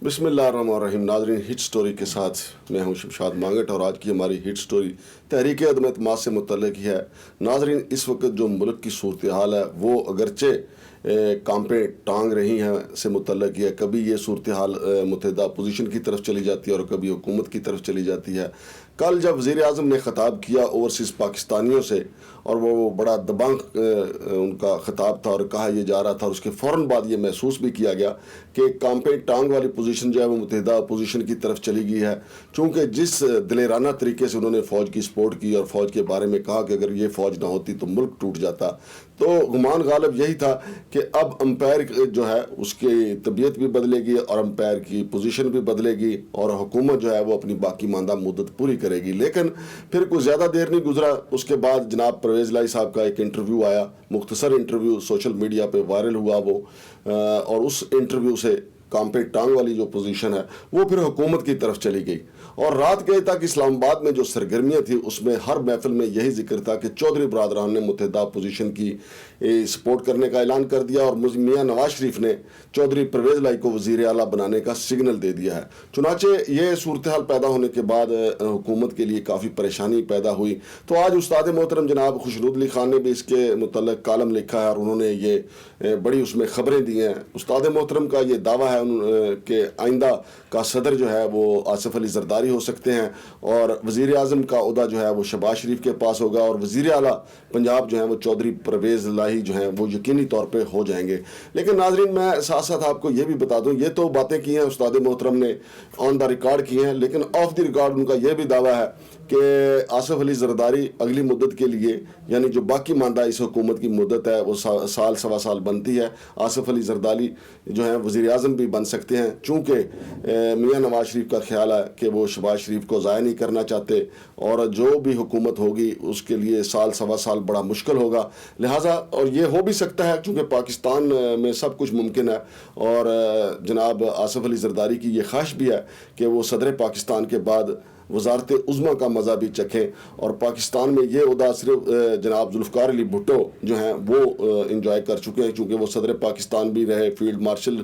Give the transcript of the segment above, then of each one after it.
بسم اللہ الرحمن الرحیم. ناظرین، ہٹ سٹوری کے ساتھ میں ہوں شمشاد مانگٹ اور آج کی ہماری ہٹ سٹوری تحریک عدم اعتماد سے متعلق ہی ہے. ناظرین، اس وقت جو ملک کی صورتحال ہے وہ اگرچہ کانپیں ٹانگ رہی ہیں سے متعلق ہے. کبھی یہ صورتحال متحدہ اپوزیشن کی طرف چلی جاتی ہے اور کبھی حکومت کی طرف چلی جاتی ہے. کل جب وزیر اعظم نے خطاب کیا اوورسیز پاکستانیوں سے اور وہ بڑا دبنگ ان کا خطاب تھا اور کہا یہ جا رہا تھا، اور اس کے فوراً بعد یہ محسوس بھی کیا گیا کہ کانپیں ٹانگ والی پوزیشن جو ہے وہ متحدہ اپوزیشن کی طرف چلی گئی ہے. چونکہ جس دلیرانہ طریقے سے انہوں نے فوج کی سپورٹ کی اور فوج کے بارے میں کہا کہ اگر یہ فوج نہ ہوتی تو ملک ٹوٹ جاتا، تو گمان غالب یہی تھا کہ اب امپائر جو ہے اس کی طبیعت بھی بدلے گی اور امپائر کی پوزیشن بھی بدلے گی اور حکومت جو ہے وہ اپنی باقی ماندہ مدت پوری کرے گی. لیکن پھر کوئی زیادہ دیر نہیں گزرا، اس کے بعد جناب پرویز لائی صاحب کا ایک انٹرویو آیا، مختصر انٹرویو سوشل میڈیا پہ وائرل ہوا وہ، اور اس انٹرویو سے کانپیں ٹانگ والی جو پوزیشن ہے وہ پھر حکومت کی طرف چلی گئی. اور رات گئے تک اسلام آباد میں جو سرگرمیاں تھیں اس میں ہر محفل میں یہی ذکر تھا کہ چودھری برادران نے متحدہ اپوزیشن کی سپورٹ کرنے کا اعلان کر دیا اور میاں نواز شریف نے چودھری پرویز لائی کو وزیر اعلیٰ بنانے کا سگنل دے دیا ہے. چنانچہ یہ صورتحال پیدا ہونے کے بعد حکومت کے لیے کافی پریشانی پیدا ہوئی. تو آج استاد محترم جناب خشنود علی خان نے بھی اس کے متعلق کالم لکھا ہے اور انہوں نے یہ بڑی اس میں خبریں دی ہیں. استاد محترم کا یہ دعویٰ ہے کہ آئندہ کا صدر جو ہے وہ آصف علی زرداری ہو سکتے ہیں اور وزیر اعظم کا عہدہ جو ہے وہ شہباز شریف کے پاس ہوگا اور وزیر اعلیٰ پنجاب جو ہیں وہ چودھری پرویز لائی جو ہیں وہ یقینی طور پہ ہو جائیں گے. لیکن ناظرین، میں ساتھ ساتھ آپ کو یہ بھی بتا دوں، یہ تو باتیں کی ہیں استاد محترم نے، آن دا ریکارڈ کی ہیں، لیکن آف دی ریکارڈ ان کا یہ بھی دعویٰ ہے کہ آصف علی زرداری اگلی مدت کے لیے، یعنی جو باقی ماندہ اس حکومت کی مدت ہے وہ سال سوا سال بنتی ہے، آصف علی زرداری جو ہیں وزیر اعظم بھی بن سکتے ہیں. چونکہ میاں نواز شریف کا خیال ہے کہ وہ شہباز شریف کو ضائع نہیں کرنا چاہتے اور جو بھی حکومت ہوگی اس کے لیے سال سوا سال بڑا مشکل ہوگا. لہٰذا اور یہ ہو بھی سکتا ہے چونکہ پاکستان میں سب کچھ ممکن ہے اور جناب آصف علی زرداری کی یہ خواہش بھی ہے کہ وہ صدر پاکستان کے بعد وزارت عظمیٰ کا مزہ بھی چکھیں اور پاکستان میں یہ عہدہ صرف جناب ذوالفقار علی بھٹو جو ہیں وہ انجوائے کر چکے ہیں، چونکہ وہ صدر پاکستان بھی رہے، field marshal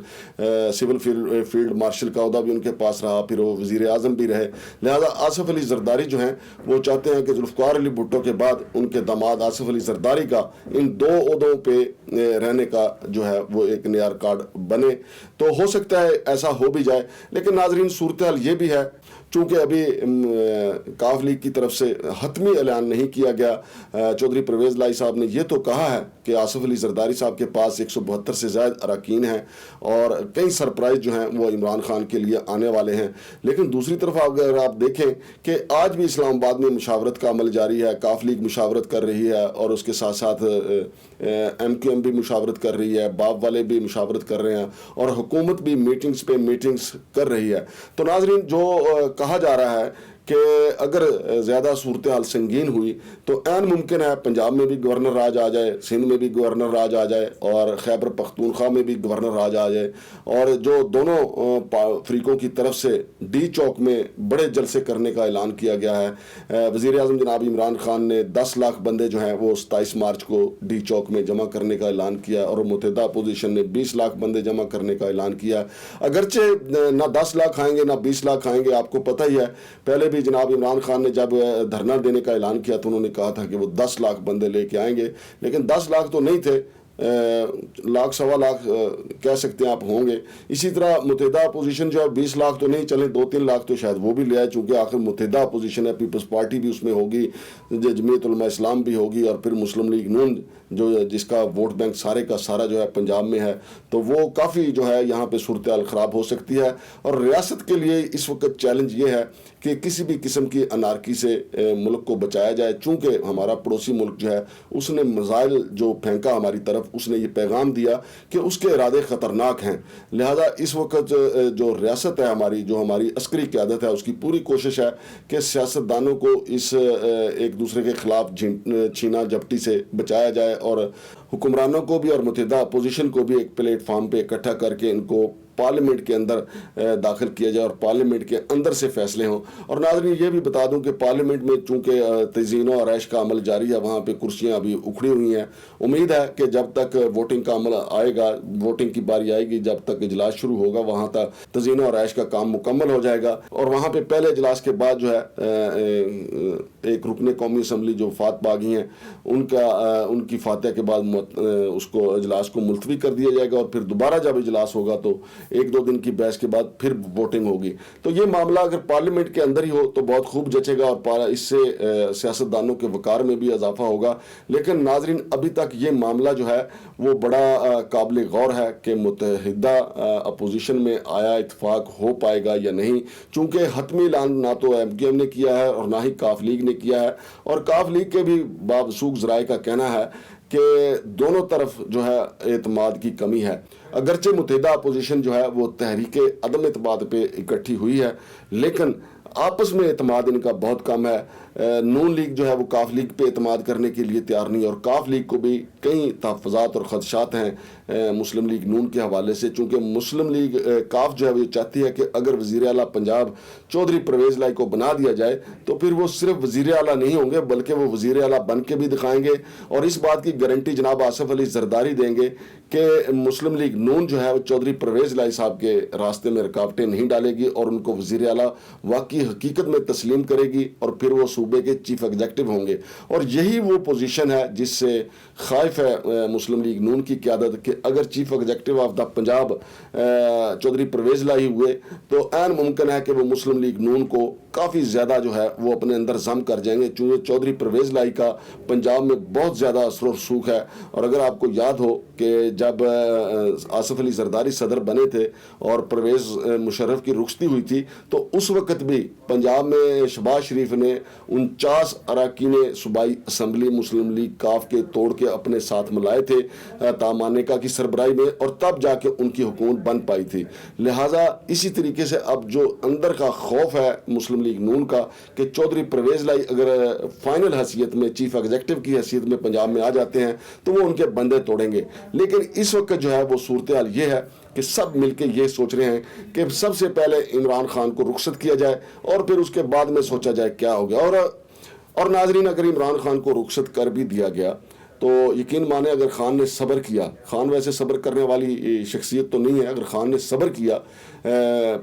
civil field marshal کا عہدہ بھی ان کے پاس رہا، پھر وہ وزیر اعظم بھی رہے. لہذا آصف علی زرداری جو ہیں وہ چاہتے ہیں کہ ذوالفقار علی بھٹو کے بعد ان کے داماد آصف علی زرداری کا ان دو عہدوں پہ رہنے کا جو ہے وہ ایک نیا ریکارڈ بنے. تو ہو سکتا ہے ایسا ہو بھی جائے. لیکن ناظرین، صورتحال یہ بھی ہے چونکہ ابھی کاف لیگ کی طرف سے حتمی اعلان نہیں کیا گیا. چودھری پرویز لائی صاحب نے یہ تو کہا ہے کہ آصف علی زرداری صاحب کے پاس 172 سے زائد اراکین ہیں اور کئی سرپرائز جو ہیں وہ عمران خان کے لیے آنے والے ہیں. لیکن دوسری طرف اگر آپ دیکھیں کہ آج بھی اسلام آباد میں مشاورت کا عمل جاری ہے، کاف لیگ مشاورت کر رہی ہے اور اس کے ساتھ ساتھ ایم کیو ایم بھی مشاورت کر رہی ہے، باپ والے بھی مشاورت کر رہے ہیں اور حکومت بھی میٹنگز پہ میٹنگز کر رہی ہے. تو ناظرین، جو کہا جا رہا ہے کہ اگر زیادہ صورتحال سنگین ہوئی تو عین ممکن ہے پنجاب میں بھی گورنر راج آ جائے، سندھ میں بھی گورنر راج آ جائے اور خیبر پختونخوا میں بھی گورنر راج آ جائے. اور جو دونوں فریقوں کی طرف سے ڈی چوک میں بڑے جلسے کرنے کا اعلان کیا گیا ہے. وزیر اعظم جناب عمران خان نے 10 لاکھ بندے جو ہیں وہ 27 مارچ کو ڈی چوک میں جمع کرنے کا اعلان کیا اور متحدہ اپوزیشن نے 20 لاکھ بندے جمع کرنے کا اعلان کیا. اگرچہ نہ 10 لاکھ آئیں گے نہ 20 لاکھ آئیں گے، آپ کو پتہ ہی ہے پہلے بھی جناب عمران خان نے جب دھرنا دینے کا اعلان کیا تو انہوں نے کہا تھا کہ وہ 10 لاکھ بندے لے کے آئیں گے، لیکن 10 لاکھ تو نہیں تھے، لاکھ سوا لاکھ کہہ سکتے ہیں آپ ہوں گے. اسی طرح متحدہ اپوزیشن جو ہے 20 لاکھ تو نہیں چلے، 2-3 لاکھ تو شاید وہ بھی لے آئے، چونکہ آخر متحدہ اپوزیشن ہے، پیپلز پارٹی بھی اس میں ہوگی، جمعیت علماء اسلام بھی ہوگی اور پھر مسلم لیگ نون جو جس کا ووٹ بینک سارے کا سارا جو ہے پنجاب میں ہے. تو وہ کافی جو ہے یہاں پہ صورتحال خراب ہو سکتی ہے اور ریاست کے لیے اس وقت چیلنج یہ ہے کہ کسی بھی قسم کی انارکی سے ملک کو بچایا جائے. چونکہ ہمارا پڑوسی ملک جو ہے اس نے میزائل جو پھینکا ہماری طرف، اس نے یہ پیغام دیا کہ اس کے ارادے خطرناک ہیں. لہذا اس وقت جو ریاست ہے ہماری، جو ہماری عسکری قیادت ہے، اس کی پوری کوشش ہے کہ سیاستدانوں کو اس ایک دوسرے کے خلاف چھینا جھپٹی سے بچایا جائے اور حکمرانوں کو بھی اور متحدہ اپوزیشن کو بھی ایک پلیٹ فارم پہ اکٹھا کر کے ان کو پارلیمنٹ کے اندر داخل کیا جائے اور پارلیمنٹ کے اندر سے فیصلے ہوں. اور ناظرین یہ بھی بتا دوں کہ پارلیمنٹ میں چونکہ تزئین و آرائش کا عمل جاری ہے, وہاں پہ کرسیاں ابھی اکھڑی ہوئی ہیں. امید ہے کہ جب تک ووٹنگ کا عمل آئے گا, ووٹنگ کی باری آئے گی, جب تک اجلاس شروع ہوگا وہاں تک تزئین و آرائش کا کام مکمل ہو جائے گا. اور وہاں پہ پہلے اجلاس کے بعد جو ہے ایک رکن قومی اسمبلی جو وفات پاگی ہیں ان کی فاتحہ کے بعد اس کو اجلاس کو ملتوی کر دیا جائے گا, اور پھر دوبارہ جب اجلاس ہوگا تو 1-2 دن کی بحث کے بعد پھر ووٹنگ ہوگی. تو یہ معاملہ اگر پارلیمنٹ کے اندر ہی ہو تو بہت خوب جچے گا اور اس سے سیاستدانوں کے وقار میں بھی اضافہ ہوگا. لیکن ناظرین ابھی تک یہ معاملہ جو ہے وہ بڑا قابل غور ہے کہ متحدہ اپوزیشن میں آیا اتفاق ہو پائے گا یا نہیں, چونکہ حتمی اعلان نہ تو MQM نے کیا ہے اور نہ ہی کاف لیگ نے کیا ہے, اور کاف لیگ کے بھی بابسوخ ذرائع کا کہنا ہے کہ دونوں طرف جو ہے اعتماد کی کمی ہے. اگرچہ متحدہ اپوزیشن جو ہے وہ تحریک عدم اعتماد پہ اکٹھی ہوئی ہے, لیکن آپس میں اعتماد ان کا بہت کم ہے. نون لیگ جو ہے وہ کاف لیگ پہ اعتماد کرنے کے لیے تیار نہیں, اور کاف لیگ کو بھی کئی تحفظات اور خدشات ہیں مسلم لیگ نون کے حوالے سے, چونکہ مسلم لیگ کاف جو ہے وہ چاہتی ہے کہ اگر وزیر اعلیٰ پنجاب چودھری پرویز لائی کو بنا دیا جائے تو پھر وہ صرف وزیر اعلیٰ نہیں ہوں گے بلکہ وہ وزیر اعلیٰ بن کے بھی دکھائیں گے, اور اس بات کی گارنٹی جناب آصف علی زرداری دیں گے کہ مسلم لیگ نون جو ہے وہ چودھری پرویز لائی صاحب کے راستے میں رکاوٹیں نہیں ڈالے گی اور ان کو وزیر اعلیٰ واقعی حقیقت میں تسلیم کرے گی, اور پھر وہ صوبے کے چیف ایگزیکٹو ہوں گے. اور یہی وہ پوزیشن ہے جس سے خائف ہے مسلم لیگ نون کی قیادت کہ اگر chief executive of the Punjab Chaudhry Pervaiz لائی ہوئے تو عین ممکن ہے کہ وہ مسلم لیگ نون کو کافی زیادہ جو ہے وہ اپنے اندر ضم کر جائیں گے, چونکہ چودھری پرویز لائی کا پنجاب میں بہت زیادہ اثر و رسوخ ہے. اور اگر آپ کو یاد ہو کہ جب آصف علی زرداری صدر بنے تھے اور پرویز مشرف کی رخصتی ہوئی تھی تو اس وقت بھی پنجاب میں شہباز شریف نے 49 اراکین صوبائی اسمبلی مسلم لیگ کاف کے توڑ کے اپنے ساتھ ملائے تھے تامانیکا کی سربراہی میں, اور تب جا کے ان کی حکومت بن پائی تھی. لہٰذا اسی طریقے سے اب جو اندر کا خوف ہے مسلم لیگ نون کا کہ چودھری پرویز لائی اگر فائنل حیثیت میں چیف ایگزیکٹو کی حیثیت میں پنجاب میں آ جاتے ہیں تو وہ ان کے بندے توڑیں گے. لیکن اس وقت جو ہے وہ صورتحال یہ ہے کہ سب مل کے یہ سوچ رہے ہیں کہ سب سے پہلے عمران خان کو رخصت کیا جائے اور پھر اس کے بعد میں سوچا جائے کیا ہو گیا. اور ناظرین اگر عمران خان کو رخصت کر بھی دیا گیا تو یقین مانے اگر خان نے صبر کیا, خان ویسے صبر کرنے والی شخصیت تو نہیں ہے, اگر خان نے صبر کیا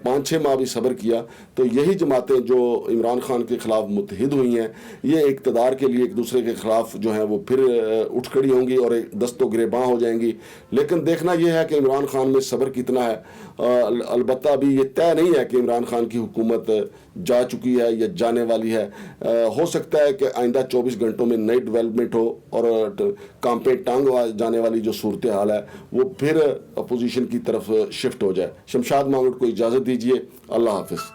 5-6 ماہ بھی صبر کیا تو یہی جماعتیں جو عمران خان کے خلاف متحد ہوئی ہیں یہ اقتدار کے لیے ایک دوسرے کے خلاف جو ہیں وہ پھر اٹھ کھڑی ہوں گی اور دست و گریباں ہو جائیں گی. لیکن دیکھنا یہ ہے کہ عمران خان میں صبر کتنا ہے. البتہ ابھی یہ طے نہیں ہے کہ عمران خان کی حکومت جا چکی ہے یا جانے والی ہے. ہو سکتا ہے کہ آئندہ 24 گھنٹوں میں نئی ڈیولپمنٹ ہو اور کانپیں ٹانگ جانے والی جو صورتحال ہے وہ پھر اپوزیشن کی طرف شفٹ ہو جائے. شمشاد مانگٹ کو اجازت دیجیے. اللہ حافظ.